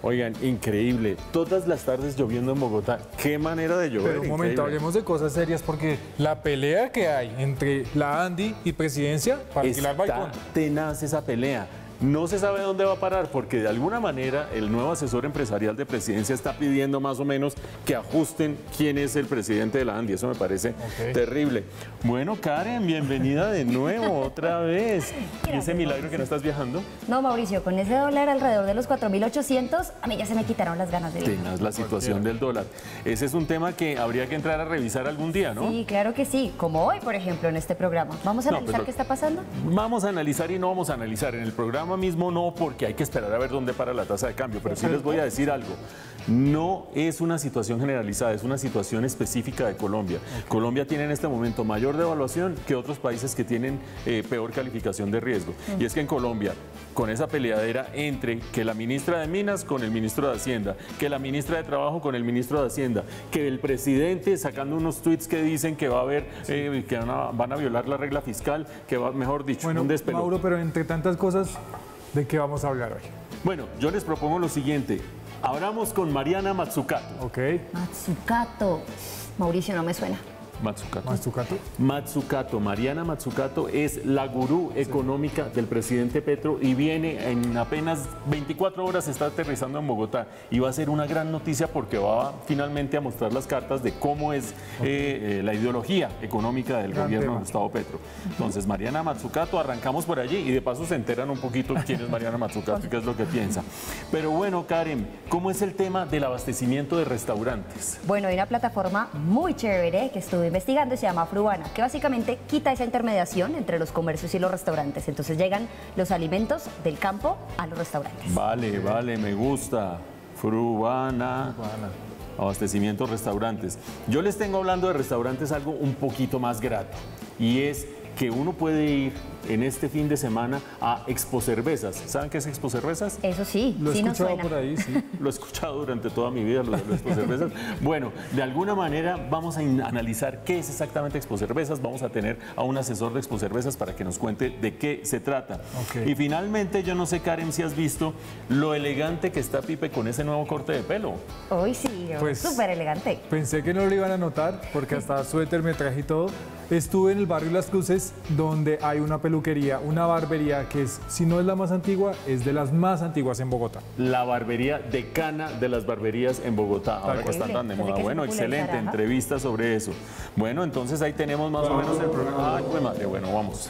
Oigan, increíble. Todas las tardes lloviendo en Bogotá. Qué manera de llover. Pero un momento, hablemos de cosas serias porque la pelea que hay entre la Andi y presidencia para alquilar balcón. Está tenaz esa pelea. No se sabe dónde va a parar porque de alguna manera el nuevo asesor empresarial de presidencia está pidiendo más o menos que ajusten quién es el presidente de la ANDI. Eso me parece terrible. Bueno, Karen, bienvenida de nuevo, otra vez. ¿Y ese milagro que no estás viajando? No, Mauricio, con ese dólar alrededor de los 4.800, a mí ya se me quitaron las ganas de viajar. Tenaz la situación del dólar. Ese es un tema que habría que entrar a revisar algún día, ¿no? Sí, claro que sí. Como hoy, por ejemplo, en este programa. ¿Vamos a analizar qué está pasando? Vamos a analizar y no vamos a analizar. En el programa mismo no, porque hay que esperar a ver dónde para la tasa de cambio, pero sí les voy a decir algo. No es una situación generalizada, es una situación específica de Colombia. Colombia tiene en este momento mayor devaluación que otros países que tienen peor calificación de riesgo. Y es que en Colombia, con esa peleadera entre que la ministra de Minas con el ministro de Hacienda, que la ministra de Trabajo con el ministro de Hacienda, que el presidente sacando unos tweets que dicen que va a haber, que van a violar la regla fiscal, que va, mejor dicho, bueno, un despelote. Mauro, pero entre tantas cosas, ¿de qué vamos a hablar hoy? Bueno, yo les propongo lo siguiente. Hablamos con Mariana Mazzucato. Ok. Mazzucato. Mauricio, no me suena. Mazzucato. Mariana Mazzucato es la gurú económica del presidente Petro y viene en apenas 24 horas, está aterrizando en Bogotá y va a ser una gran noticia porque va finalmente a mostrar las cartas de cómo es la ideología económica del gobierno de Gustavo Petro. Entonces, Mariana Mazzucato, arrancamos por allí y de paso se enteran un poquito quién es Mariana Mazzucato y qué es lo que piensa. Pero bueno, Karen, ¿cómo es el tema del abastecimiento de restaurantes? Bueno, hay una plataforma muy chévere que estuve investigando y se llama Frubana, que básicamente quita esa intermediación entre los comercios y los restaurantes. Entonces llegan los alimentos del campo a los restaurantes. Vale, me gusta. Frubana. Abastecimiento restaurantes. Yo les tengo hablando de restaurantes algo un poquito más grato y es que uno puede ir en este fin de semana a Expo Cervezas. ¿Saben qué es Expo Cervezas? Eso sí, lo he sí escuchado nos suena. por ahí, sí. Lo he escuchado durante toda mi vida, lo de Expo Cervezas. Bueno, de alguna manera vamos a analizar qué es exactamente Expo Cervezas. Vamos a tener a un asesor de Expo Cervezas para que nos cuente de qué se trata. Y finalmente, yo no sé, Karen, si has visto lo elegante que está Pipe con ese nuevo corte de pelo. Hoy sí, Pues, súper elegante. Pensé que no lo iban a notar porque hasta suéter me traje y todo. Estuve en el barrio Las Cruces, donde hay una peluquería, una barbería que es, si no es la más antigua, es de las más antiguas en Bogotá. La barbería decana de las barberías en Bogotá, ahora que están tan de moda. Bueno, excelente entrevista sobre eso. Bueno, entonces ahí tenemos más o menos el programa. Ay, pues madre, bueno, vamos.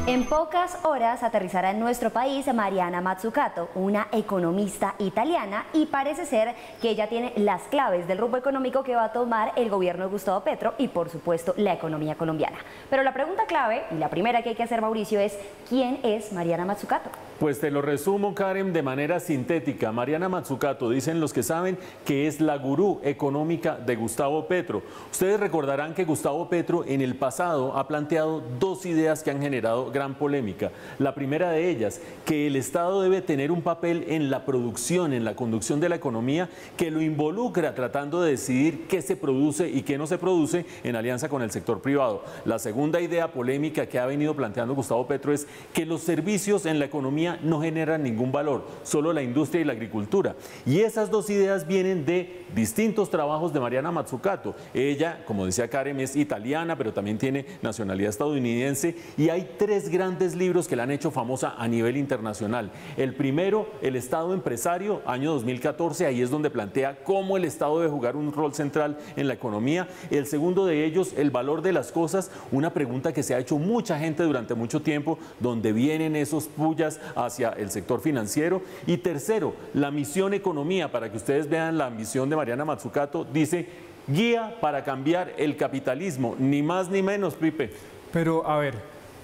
En pocas horas aterrizará en nuestro país Mariana Mazzucato, una economista italiana, y parece ser que ella tiene las claves del rumbo económico que va a tomar el gobierno de Gustavo Petro y, por supuesto, la economía colombiana. Pero la pregunta clave, y la primera que hay que hacer, Mauricio, es ¿quién es Mariana Mazzucato? Pues te lo resumo, Karen, de manera sintética. Mariana Mazzucato, dicen los que saben, que es la gurú económica de Gustavo Petro. Ustedes recordarán que Gustavo Petro en el pasado ha planteado dos ideas que han generado gran polémica. La primera de ellas, que el Estado debe tener un papel en la producción, en la conducción de la economía, que lo involucra tratando de decidir qué se produce y qué no se produce en alianza con el sector privado. La segunda idea polémica que ha venido planteando Gustavo Petro es que los servicios en la economía no generan ningún valor, solo la industria y la agricultura. Y esas dos ideas vienen de distintos trabajos de Mariana Mazzucato. Ella, como decía Karen, es italiana, pero también tiene nacionalidad estadounidense y hay tres grandes libros que la han hecho famosa a nivel internacional. El primero, El Estado Empresario, año 2014, ahí es donde plantea cómo el Estado debe jugar un rol central en la economía. El segundo de ellos, El Valor de las Cosas, una pregunta que se ha hecho mucha gente durante mucho tiempo, donde vienen esos pullas hacia el sector financiero. Y tercero, La Misión Economía, para que ustedes vean la ambición de Mariana Mazzucato, dice: guía para cambiar el capitalismo, ni más ni menos, Pipe. Pero, a ver,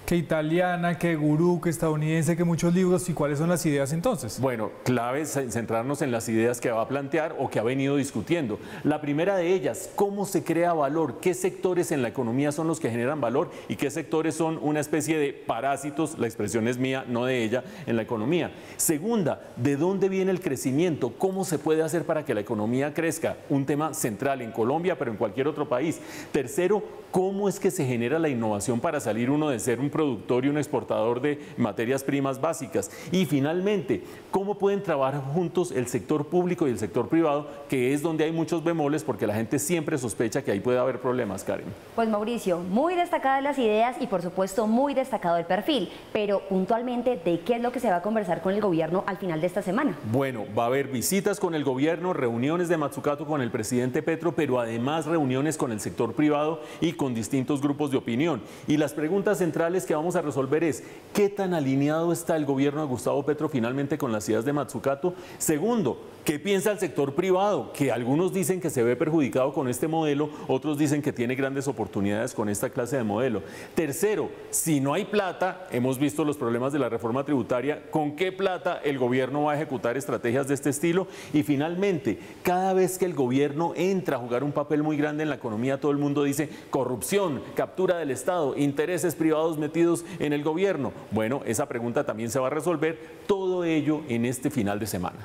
Que italiana, que gurú, que estadounidense, que muchos libros. ¿Y cuáles son las ideas entonces? Bueno, clave es centrarnos en las ideas que va a plantear o que ha venido discutiendo. La primera de ellas, ¿cómo se crea valor? ¿Qué sectores en la economía son los que generan valor y qué sectores son una especie de parásitos? La expresión es mía, no de ella, en la economía. Segunda, ¿de dónde viene el crecimiento? ¿Cómo se puede hacer para que la economía crezca? Un tema central en Colombia, pero en cualquier otro país. Tercero, ¿cómo es que se genera la innovación para salir uno de ser un productor y un exportador de materias primas básicas? Y finalmente, ¿cómo pueden trabajar juntos el sector público y el sector privado, que es donde hay muchos bemoles porque la gente siempre sospecha que ahí puede haber problemas, Karen? Pues Mauricio, muy destacadas las ideas y por supuesto muy destacado el perfil, pero puntualmente, ¿de qué es lo que se va a conversar con el gobierno al final de esta semana? Bueno, va a haber visitas con el gobierno, reuniones de Mazzucato con el presidente Petro, pero además reuniones con el sector privado y con distintos grupos de opinión. Y las preguntas centrales que vamos a resolver es, ¿qué tan alineado está el gobierno de Gustavo Petro finalmente con las ideas de Mazzucato? Segundo, ¿qué piensa el sector privado? Que algunos dicen que se ve perjudicado con este modelo, otros dicen que tiene grandes oportunidades con esta clase de modelo. Tercero, si no hay plata, hemos visto los problemas de la reforma tributaria, ¿con qué plata el gobierno va a ejecutar estrategias de este estilo? Y finalmente, cada vez que el gobierno entra a jugar un papel muy grande en la economía, todo el mundo dice corrupción, captura del Estado, intereses privados metidos en el gobierno. Bueno, esa pregunta también se va a resolver, todo ello en este final de semana.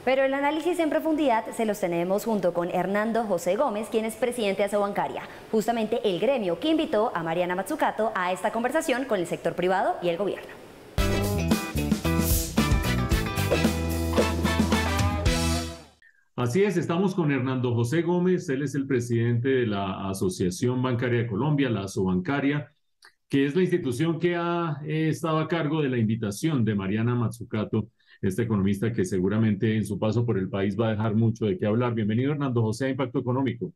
Pero el análisis en profundidad se los tenemos junto con Hernando José Gómez, quien es presidente de Asobancaria, justamente el gremio que invitó a Mariana Mazzucato a esta conversación con el sector privado y el gobierno. Así es, estamos con Hernando José Gómez, él es el presidente de la Asociación Bancaria de Colombia, la Asobancaria, que es la institución que ha estado a cargo de la invitación de Mariana Mazzucato, esta economista que seguramente en su paso por el país va a dejar mucho de qué hablar. Bienvenido, Hernando José, a Impacto Económico.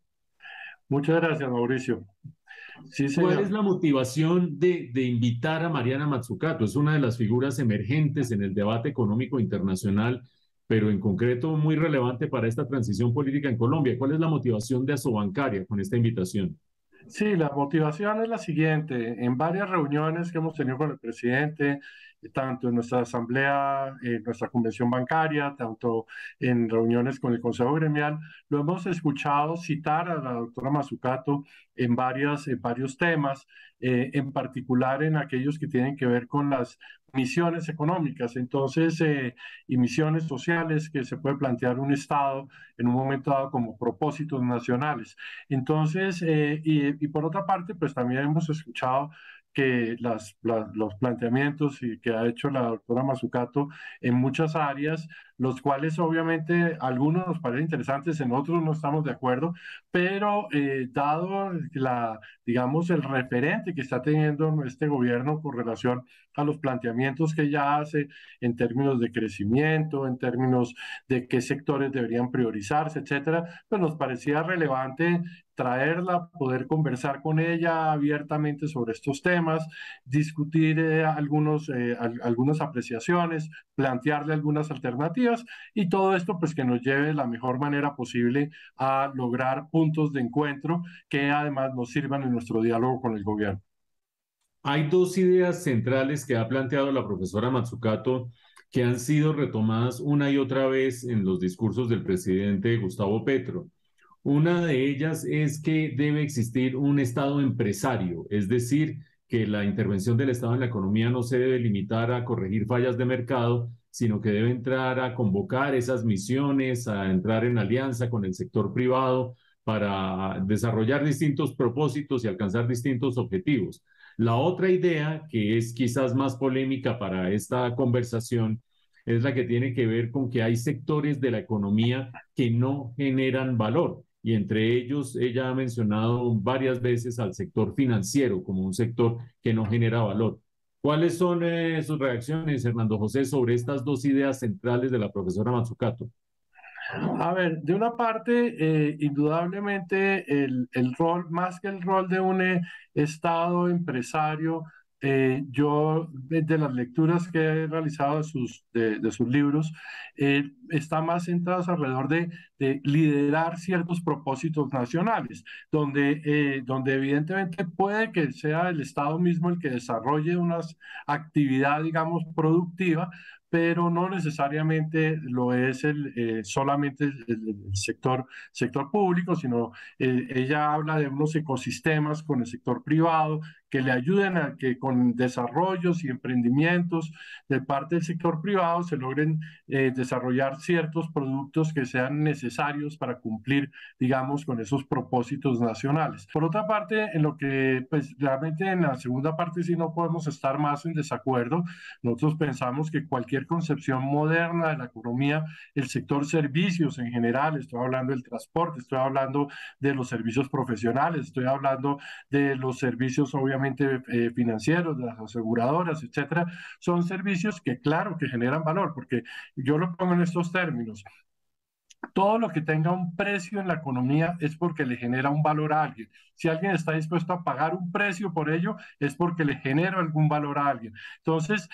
Muchas gracias, Mauricio. Sí, ¿Cuál señor. es la motivación de invitar a Mariana Mazzucato? Es una de las figuras emergentes en el debate económico internacional, pero en concreto muy relevante para esta transición política en Colombia. ¿Cuál es la motivación de Asobancaria con esta invitación? Sí, la motivación es la siguiente. En varias reuniones que hemos tenido con el presidente, tanto en nuestra asamblea, en nuestra convención bancaria, tanto en reuniones con el Consejo Gremial, lo hemos escuchado citar a la doctora Mazzucato en varios temas, en particular en aquellos que tienen que ver con las misiones económicas, entonces, y misiones sociales que se puede plantear un Estado en un momento dado como propósitos nacionales. Entonces, y por otra parte, pues también hemos escuchado que los planteamientos y que ha hecho la doctora Mazzucato en muchas áreas, los cuales obviamente algunos nos parecen interesantes, en otros no estamos de acuerdo, pero dado digamos, el referente que está teniendo este gobierno con relación a los planteamientos que ella hace en términos de crecimiento, en términos de qué sectores deberían priorizarse, etcétera, pues nos parecía relevante traerla, poder conversar con ella abiertamente sobre estos temas, discutir algunas apreciaciones, plantearle algunas alternativas y todo esto pues que nos lleve de la mejor manera posible a lograr puntos de encuentro que además nos sirvan en nuestro diálogo con el gobierno. Hay dos ideas centrales que ha planteado la profesora Mazzucato que han sido retomadas una y otra vez en los discursos del presidente Gustavo Petro. Una de ellas es que debe existir un Estado empresario, es decir, que la intervención del Estado en la economía no se debe limitar a corregir fallas de mercado, sino que debe entrar a convocar esas misiones, a entrar en alianza con el sector privado para desarrollar distintos propósitos y alcanzar distintos objetivos. La otra idea, que es quizás más polémica para esta conversación, es la que tiene que ver con que hay sectores de la economía que no generan valor. Y entre ellos, ella ha mencionado varias veces al sector financiero como un sector que no genera valor. ¿Cuáles son sus reacciones, Hernando José, sobre estas dos ideas centrales de la profesora Mazzucato? A ver, de una parte, indudablemente el rol, más que el rol de un Estado empresario, yo de las lecturas que he realizado de sus libros, está más centrados alrededor de liderar ciertos propósitos nacionales, donde evidentemente puede que sea el Estado mismo el que desarrolle una actividad, digamos, productiva, pero no necesariamente lo es solamente el sector público, sino ella habla de unos ecosistemas con el sector privado que le ayuden a que con desarrollos y emprendimientos de parte del sector privado se logren desarrollar ciertos productos que sean necesarios para cumplir, digamos, con esos propósitos nacionales. Por otra parte, en lo que, pues, realmente en la segunda parte sí no podemos estar más en desacuerdo. Nosotros pensamos que cualquier concepción moderna de la economía, el sector servicios en general, estoy hablando del transporte, estoy hablando de los servicios profesionales, estoy hablando de los servicios obviamente financieros, de las aseguradoras, etcétera, son servicios que claro que generan valor, porque yo lo pongo en estos términos. Todo lo que tenga un precio en la economía es porque le genera un valor a alguien. Si alguien está dispuesto a pagar un precio por ello, es porque le genera algún valor a alguien. Entonces,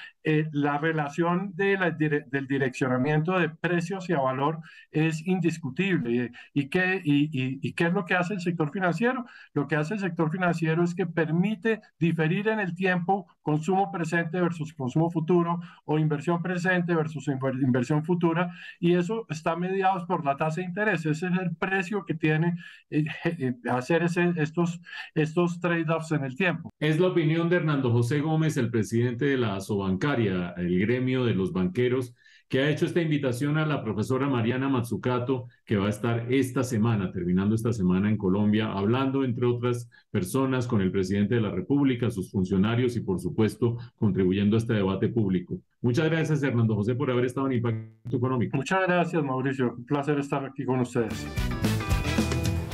la relación del direccionamiento de precios y a valor es indiscutible. ¿Y qué es lo que hace el sector financiero? Lo que hace el sector financiero es que permite diferir en el tiempo consumo presente versus consumo futuro, o inversión presente versus inversión futura, y eso está mediado por la tasa de interés. Ese es el precio que tiene hacer estos trade-offs en el tiempo. Es la opinión de Hernando José Gómez, el presidente de la Asobancaria, el gremio de los banqueros, que ha hecho esta invitación a la profesora Mariana Mazzucato, que va a estar terminando esta semana en Colombia, hablando, entre otras personas, con el presidente de la República, sus funcionarios y, por supuesto, contribuyendo a este debate público. Muchas gracias, Hernando José, por haber estado en Impacto Económico. Muchas gracias, Mauricio. Un placer estar aquí con ustedes.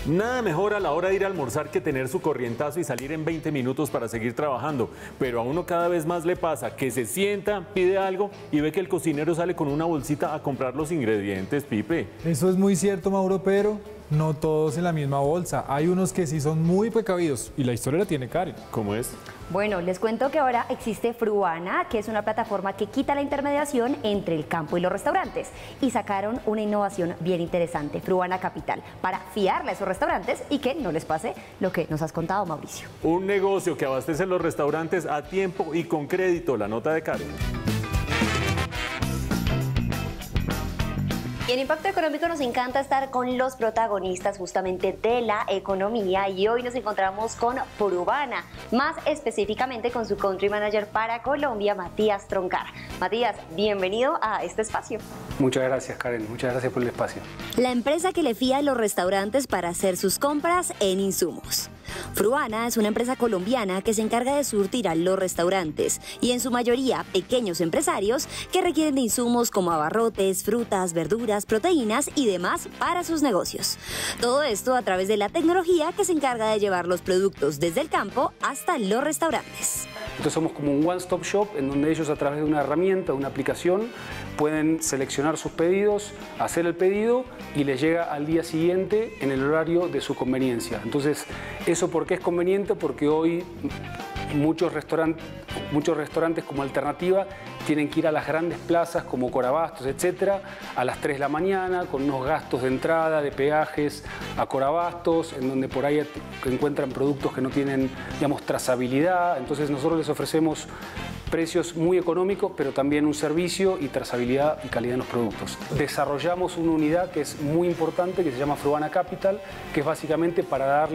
Nada mejor a la hora de ir a almorzar que tener su corrientazo y salir en 20 minutos para seguir trabajando, pero a uno cada vez más le pasa que se sienta, pide algo y ve que el cocinero sale con una bolsita a comprar los ingredientes, Pipe. Eso es muy cierto, Mauro, pero no todos en la misma bolsa. Hay unos que sí son muy precavidos y la historia la tiene Karen. ¿Cómo es? Bueno, les cuento que ahora existe Fruana, que es una plataforma que quita la intermediación entre el campo y los restaurantes, y sacaron una innovación bien interesante, Fruana Capital, para fiarle a esos restaurantes y que no les pase lo que nos has contado, Mauricio. Un negocio que abastece los restaurantes a tiempo y con crédito. La nota de Karen. Y en Impacto Económico nos encanta estar con los protagonistas justamente de la economía, y hoy nos encontramos con Fruana, más específicamente con su Country Manager para Colombia, Matías Troncar. Matías, bienvenido a este espacio. Muchas gracias, Karen, muchas gracias por el espacio. La empresa que le fía a los restaurantes para hacer sus compras en insumos. Fruana es una empresa colombiana que se encarga de surtir a los restaurantes y en su mayoría pequeños empresarios que requieren de insumos como abarrotes, frutas, verduras, proteínas y demás para sus negocios. Todo esto a través de la tecnología que se encarga de llevar los productos desde el campo hasta los restaurantes. Entonces somos como un one-stop shop en donde ellos, a través de una herramienta, una aplicación, pueden seleccionar sus pedidos, hacer el pedido y les llega al día siguiente en el horario de su conveniencia. Entonces, ¿eso por qué es conveniente? Porque hoy muchos restaurantes como alternativa tienen que ir a las grandes plazas como Corabastos, etcétera, a las 3 de la mañana con unos gastos de entrada, de peajes a Corabastos, en donde por ahí encuentran productos que no tienen, digamos, trazabilidad. Entonces nosotros les ofrecemos precios muy económicos, pero también un servicio y trazabilidad y calidad en los productos. Desarrollamos una unidad que es muy importante, que se llama Fruana Capital, que es básicamente para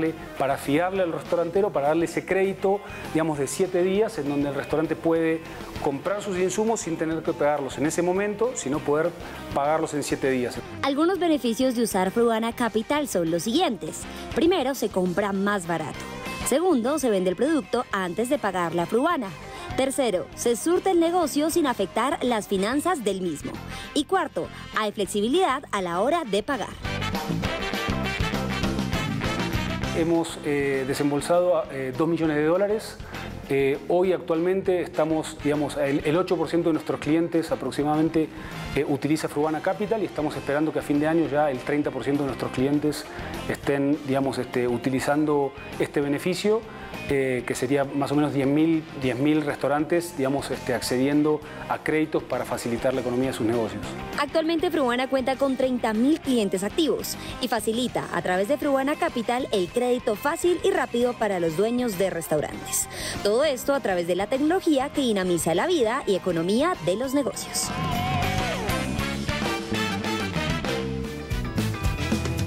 fiarle al restaurantero, para darle ese crédito, digamos, de 7 días, en donde el restaurante puede comprar sus insumos sin tener que pagarlos en ese momento, sino poder pagarlos en 7 días. Algunos beneficios de usar Fruana Capital son los siguientes. Primero, se compra más barato. Segundo, se vende el producto antes de pagarle a Fruana. Tercero, se surte el negocio sin afectar las finanzas del mismo. Y cuarto, hay flexibilidad a la hora de pagar. Hemos desembolsado $2 millones. Hoy actualmente estamos, digamos, el 8% de nuestros clientes aproximadamente utiliza Fruana Capital, y estamos esperando que a fin de año ya el 30% de nuestros clientes estén, digamos, utilizando este beneficio. que sería más o menos 10.000 restaurantes, digamos, accediendo a créditos para facilitar la economía de sus negocios. Actualmente Fruana cuenta con 30.000 clientes activos y facilita a través de Fruana Capital el crédito fácil y rápido para los dueños de restaurantes. Todo esto a través de la tecnología que dinamiza la vida y economía de los negocios.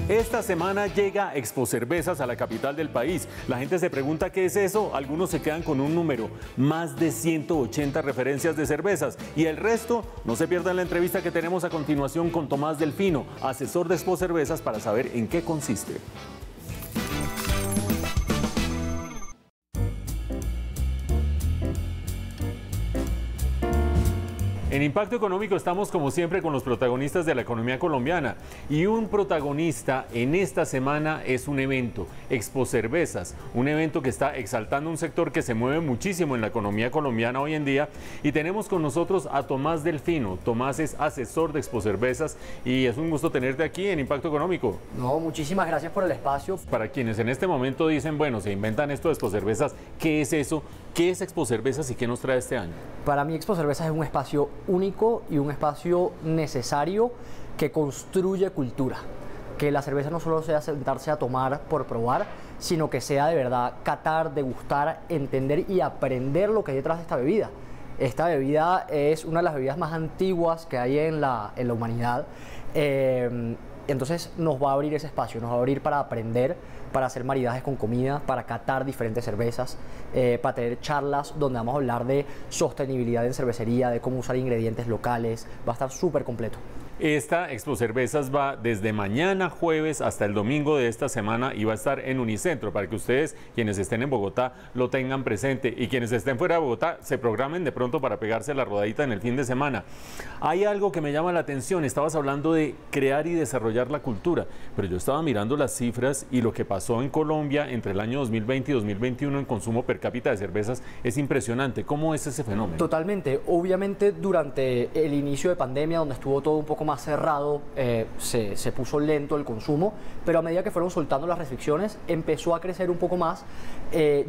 Esta semana llega Expo Cervezas a la capital del país. La gente se pregunta qué es eso. Algunos se quedan con un número, más de 180 referencias de cervezas. Y el resto, no se pierdan la entrevista que tenemos a continuación con Tomás Delfino, asesor de Expo Cervezas, para saber en qué consiste. En Impacto Económico estamos como siempre con los protagonistas de la economía colombiana y un protagonista en esta semana es un evento, Expo Cervezas, un evento que está exaltando un sector que se mueve muchísimo en la economía colombiana hoy en día y tenemos con nosotros a Tomás Delfino. Tomás es asesor de Expo Cervezas y es un gusto tenerte aquí en Impacto Económico. No, muchísimas gracias por el espacio. Para quienes en este momento dicen, bueno, se inventan esto de Expo Cervezas, ¿qué es eso? ¿Qué es Expo Cervezas y qué nos trae este año? Para mí Expo Cervezas es un espacio único y un espacio necesario que construye cultura. Que la cerveza no solo sea sentarse a tomar por probar, sino que sea de verdad catar, degustar, entender y aprender lo que hay detrás de esta bebida. Esta bebida es una de las bebidas más antiguas que hay en la humanidad. Entonces nos va a abrir ese espacio, nos va a abrir para aprender, para hacer maridajes con comida, para catar diferentes cervezas, para tener charlas donde vamos a hablar de sostenibilidad en cervecería, de cómo usar ingredientes locales. Va a estar súper completo. Esta Expo Cervezas va desde mañana jueves hasta el domingo de esta semana y va a estar en Unicentro para que ustedes, quienes estén en Bogotá, lo tengan presente y quienes estén fuera de Bogotá se programen de pronto para pegarse la rodadita en el fin de semana. Hay algo que me llama la atención, estabas hablando de crear y desarrollar la cultura, pero yo estaba mirando las cifras y lo que pasó en Colombia entre el año 2020 y 2021 en consumo per cápita de cervezas es impresionante. ¿Cómo es ese fenómeno? Totalmente. Obviamente durante el inicio de pandemia, donde estuvo todo un poco más cerrado, se puso lento el consumo, pero a medida que fueron soltando las restricciones empezó a crecer un poco más.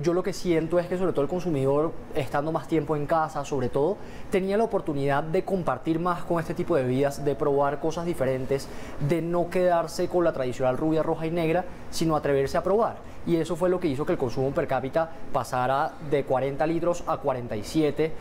Yo lo que siento es que sobre todo el consumidor, estando más tiempo en casa, sobre todo, tenía la oportunidad de compartir más con este tipo de bebidas, de probar cosas diferentes, de no quedarse con la tradicional rubia, roja y negra, sino atreverse a probar. Y eso fue lo que hizo que el consumo per cápita pasara de 40 litros a 47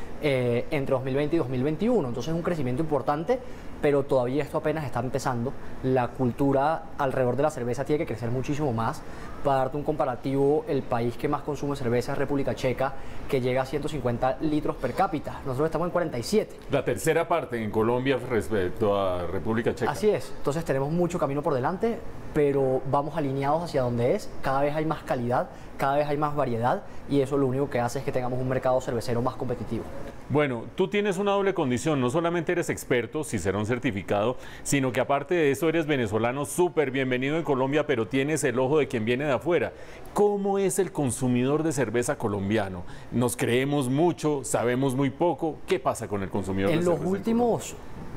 entre 2020 y 2021. Entonces es un crecimiento importante, pero todavía esto apenas está empezando. La cultura alrededor de la cerveza tiene que crecer muchísimo más. Para darte un comparativo, el país que más consume cerveza es República Checa, que llega a 150 litros per cápita. Nosotros estamos en 47. La tercera parte en Colombia respecto a República Checa. Así es. Entonces tenemos mucho camino por delante, pero vamos alineados hacia donde es. Cada vez hay más calidad, cada vez hay más variedad y eso lo único que hace es que tengamos un mercado cervecero más competitivo. Bueno, tú tienes una doble condición, no solamente eres experto, Cicerón certificado, sino que aparte de eso eres venezolano súper bienvenido en Colombia, pero tienes el ojo de quien viene de afuera. ¿Cómo es el consumidor de cerveza colombiano? ¿Nos creemos mucho, sabemos muy poco? ¿Qué pasa con el consumidor de cerveza? En los últimos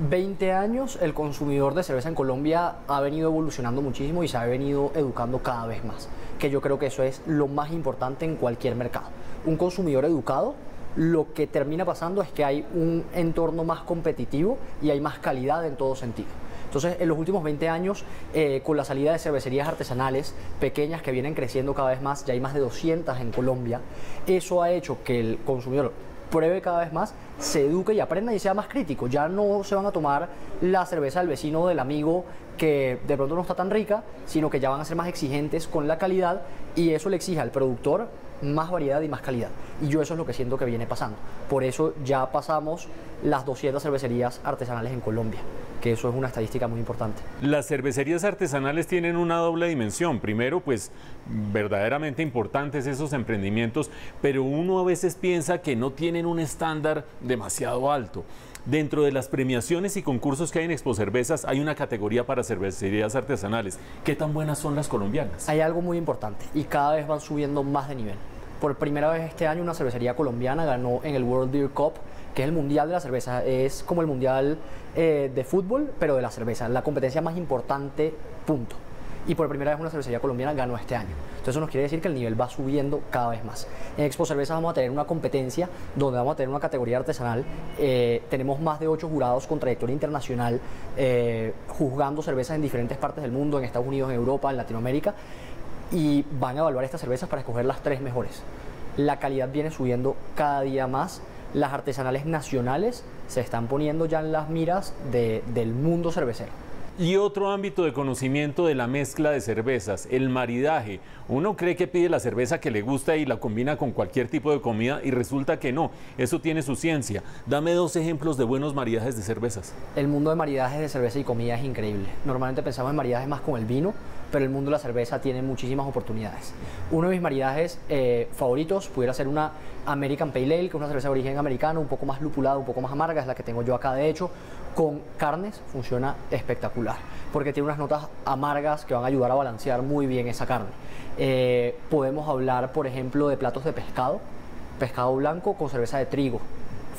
20 años el consumidor de cerveza en Colombia ha venido evolucionando muchísimo y se ha venido educando cada vez más, que yo creo que eso es lo más importante en cualquier mercado. Un consumidor educado, lo que termina pasando es que hay un entorno más competitivo y hay más calidad en todo sentido. Entonces, en los últimos 20 años, con la salida de cervecerías artesanales pequeñas que vienen creciendo cada vez más, ya hay más de 200 en Colombia, eso ha hecho que el consumidor pruebe cada vez más, se eduque y aprenda y sea más crítico. Ya no se van a tomar la cerveza del vecino o del amigo que de pronto no está tan rica, sino que ya van a ser más exigentes con la calidad y eso le exige al productor más variedad y más calidad. Y yo eso es lo que siento que viene pasando. Por eso ya pasamos las 200 cervecerías artesanales en Colombia, que eso es una estadística muy importante. Las cervecerías artesanales tienen una doble dimensión. Primero, pues verdaderamente importantes esos emprendimientos, pero uno a veces piensa que no tienen un estándar demasiado alto. Dentro de las premiaciones y concursos que hay en Expo Cervezas hay una categoría para cervecerías artesanales. ¿Qué tan buenas son las colombianas? Hay algo muy importante y cada vez van subiendo más de nivel. Por primera vez este año una cervecería colombiana ganó en el World Beer Cup, que es el mundial de la cerveza. Es como el mundial de fútbol, pero de la cerveza. La competencia más importante, punto. y por primera vez una cervecería colombiana ganó este año. Entonces eso nos quiere decir que el nivel va subiendo cada vez más. En Expo Cervezas vamos a tener una competencia donde vamos a tener una categoría artesanal. Tenemos más de 8 jurados con trayectoria internacional juzgando cervezas en diferentes partes del mundo, en Estados Unidos, en Europa, en Latinoamérica, y van a evaluar estas cervezas para escoger las 3 mejores. La calidad viene subiendo cada día más. Las artesanales nacionales se están poniendo ya en las miras del mundo cervecero. Y otro ámbito de conocimiento de la mezcla de cervezas, el maridaje. Uno cree que pide la cerveza que le gusta y la combina con cualquier tipo de comida y resulta que no. Eso tiene su ciencia. Dame 2 ejemplos de buenos maridajes de cervezas. El mundo de maridajes de cerveza y comida es increíble. Normalmente pensamos en maridajes más con el vino, pero el mundo de la cerveza tiene muchísimas oportunidades. Uno de mis maridajes favoritos pudiera ser una American Pale Ale, que es una cerveza de origen americano, un poco más lupulada, un poco más amarga, es la que tengo yo acá de hecho. Con carnes funciona espectacular, porque tiene unas notas amargas que van a ayudar a balancear muy bien esa carne. Podemos hablar, por ejemplo, de platos de pescado blanco con cerveza de trigo.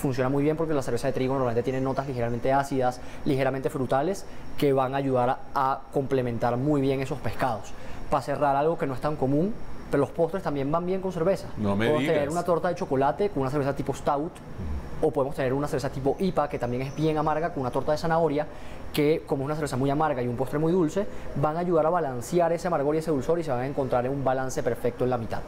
Funciona muy bien porque la cerveza de trigo normalmente tiene notas ligeramente ácidas, ligeramente frutales, que van a ayudar a complementar muy bien esos pescados. Para cerrar, algo que no es tan común, pero los postres también van bien con cerveza. No me Podemos digas. tener una torta de chocolate con una cerveza tipo stout, o podemos tener una cerveza tipo IPA, que también es bien amarga, con una torta de zanahoria, que como es una cerveza muy amarga y un postre muy dulce, van a ayudar a balancear ese amargor y ese dulzor y se van a encontrar en un balance perfecto en la mitad.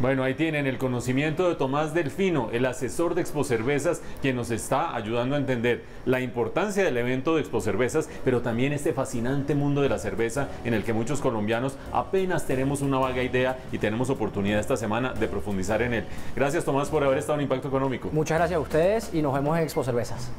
Bueno, ahí tienen el conocimiento de Tomás Delfino, el asesor de Expo Cervezas, quien nos está ayudando a entender la importancia del evento de Expo Cervezas, pero también este fascinante mundo de la cerveza en el que muchos colombianos apenas tenemos una vaga idea y tenemos oportunidad esta semana de profundizar en él. Gracias, Tomás, por haber estado en Impacto Económico. Muchas gracias a ustedes y nos vemos en Expo Cervezas.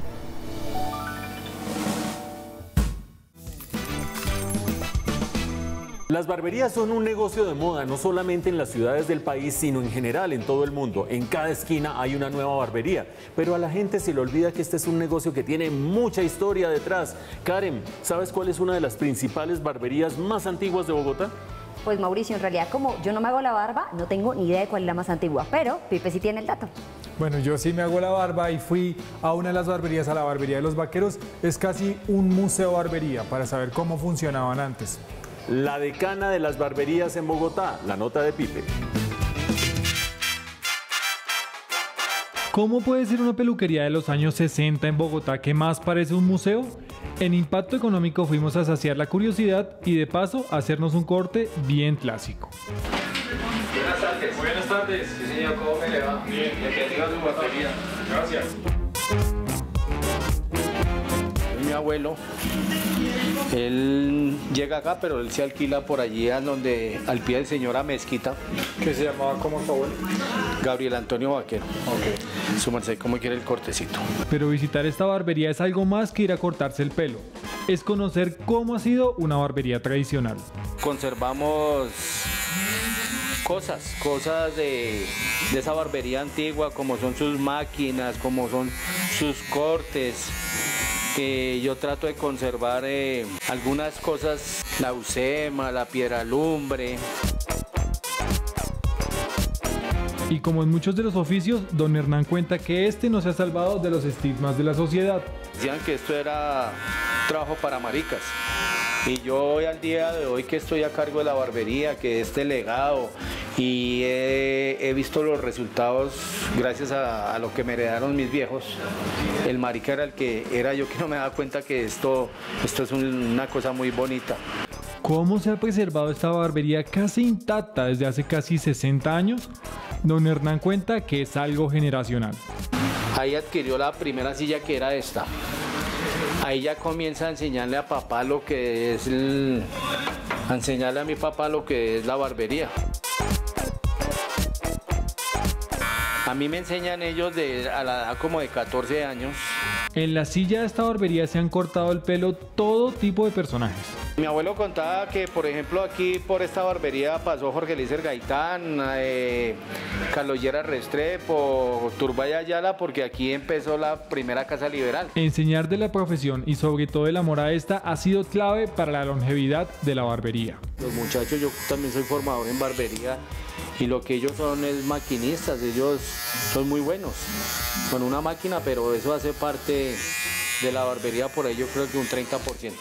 Las barberías son un negocio de moda, no solamente en las ciudades del país, sino en general en todo el mundo. En cada esquina hay una nueva barbería, pero a la gente se le olvida que este es un negocio que tiene mucha historia detrás. Karen, ¿sabes cuál es una de las principales barberías más antiguas de Bogotá? Pues Mauricio, en realidad como yo no me hago la barba, no tengo ni idea de cuál es la más antigua, pero Pipe sí tiene el dato. Bueno, yo sí me hago la barba y fui a una de las barberías, a la barbería de los Vaqueros. Es casi un museo de barbería para saber cómo funcionaban antes. La decana de las barberías en Bogotá, la nota de Pipe. ¿Cómo puede ser una peluquería de los años 60 en Bogotá que más parece un museo? En Impacto Económico fuimos a saciar la curiosidad y de paso a hacernos un corte bien clásico. Buenas tardes. Buenas tardes. Sí, señor, ¿cómo me le va? Bien. Que tenga su batería. Gracias. Mi abuelo, él llega acá, pero él se alquila por allí al pie del señor Amezquita. ¿Qué se llamaba como tu abuelo? Gabriel Antonio Vaquero. Okay. Su merced, ¿cómo quiere el cortecito? Pero visitar esta barbería es algo más que ir a cortarse el pelo. Es conocer cómo ha sido una barbería tradicional. Conservamos cosas de esa barbería antigua, como son sus máquinas, como son sus cortes. Que yo trato de conservar algunas cosas, la usema, la piedra lumbre. Y como en muchos de los oficios, don Hernán cuenta que este no se ha salvado de los estigmas de la sociedad. Decían que esto era trabajo para maricas. Y yo hoy al día de hoy que estoy a cargo de la barbería, que es delegado y he visto los resultados gracias a lo que me heredaron mis viejos. El marica era el que era yo que no me daba cuenta que esto es una cosa muy bonita. ¿Cómo se ha preservado esta barbería casi intacta desde hace casi 60 años? Don Hernán cuenta que es algo generacional. Ahí adquirió la primera silla que era esta. Ahí ya comienza a enseñarle a papá lo que es a enseñarle a mi papá lo que es la barbería. A mí me enseñan ellos a la edad como de 14 años. En la silla de esta barbería se han cortado el pelo todo tipo de personajes. Mi abuelo contaba que, por ejemplo, aquí por esta barbería pasó Jorge Eliezer Gaitán, Carlos Llera Restrepo, Turbay Ayala, porque aquí empezó la primera casa liberal. Enseñar de la profesión y sobre todo el amor a esta ha sido clave para la longevidad de la barbería. Los muchachos, yo también soy formador en barbería y lo que ellos son es maquinistas, ellos son muy buenos con una máquina, pero eso hace parte de la barbería, por ahí yo creo que un 30%.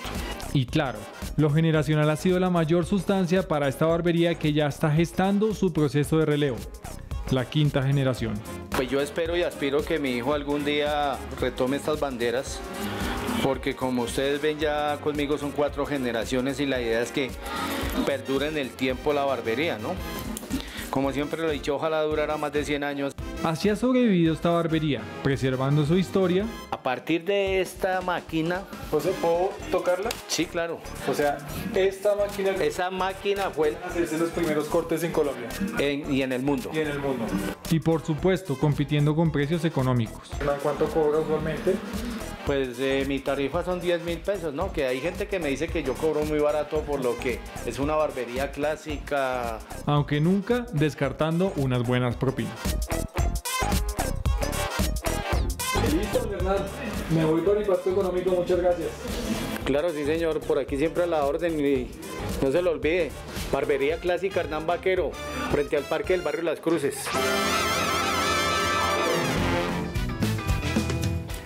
Y claro, lo generacional ha sido la mayor sustancia para esta barbería que ya está gestando su proceso de relevo, la quinta generación. Pues yo espero y aspiro que mi hijo algún día retome estas banderas, porque como ustedes ven ya conmigo son 4 generaciones y la idea es que perdure en el tiempo la barbería, ¿no? Como siempre lo he dicho, ojalá durara más de 100 años. Así ha sobrevivido esta barbería, preservando su historia. A partir de esta máquina... José, ¿puedo tocarla? Sí, claro. O sea, esta máquina... Esa máquina fue... hacerse los primeros cortes en Colombia. Y en el mundo. Y en el mundo. Y por supuesto, compitiendo con precios económicos. ¿Cuánto cobra usualmente? Pues mi tarifa son 10.000 pesos, ¿no? Que hay gente que me dice que yo cobro muy barato por lo que es una barbería clásica. Aunque nunca descartando unas buenas propinas. Listo, Bernal. Me voy por impacto económico, muchas gracias. Claro, sí señor, por aquí siempre a la orden y no se lo olvide. Barbería clásica Hernán Vaquero, frente al Parque del Barrio Las Cruces.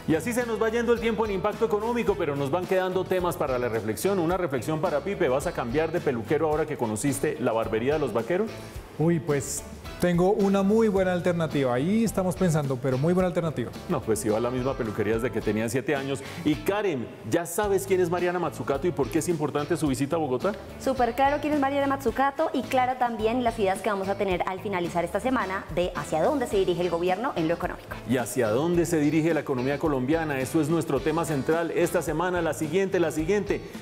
Y así se nos va yendo el tiempo en Impacto Económico, pero nos van quedando temas para la reflexión. Una reflexión para Pipe, ¿vas a cambiar de peluquero ahora que conociste la barbería de los Vaqueros? Uy, pues tengo una muy buena alternativa. Ahí estamos pensando, pero muy buena alternativa. No, pues iba a la misma peluquería desde que tenía 7 años. Y Karen, ¿ya sabes quién es Mariana Mazzucato y por qué es importante su visita a Bogotá? Súper claro quién es Mariana Mazzucato y claro también las ideas que vamos a tener al finalizar esta semana de hacia dónde se dirige el gobierno en lo económico. Y hacia dónde se dirige la economía colombiana. Eso es nuestro tema central esta semana, la siguiente.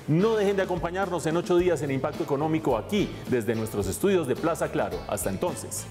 No dejen de acompañarnos en 8 días en Impacto Económico aquí, desde nuestros estudios de Plaza Claro. Hasta entonces.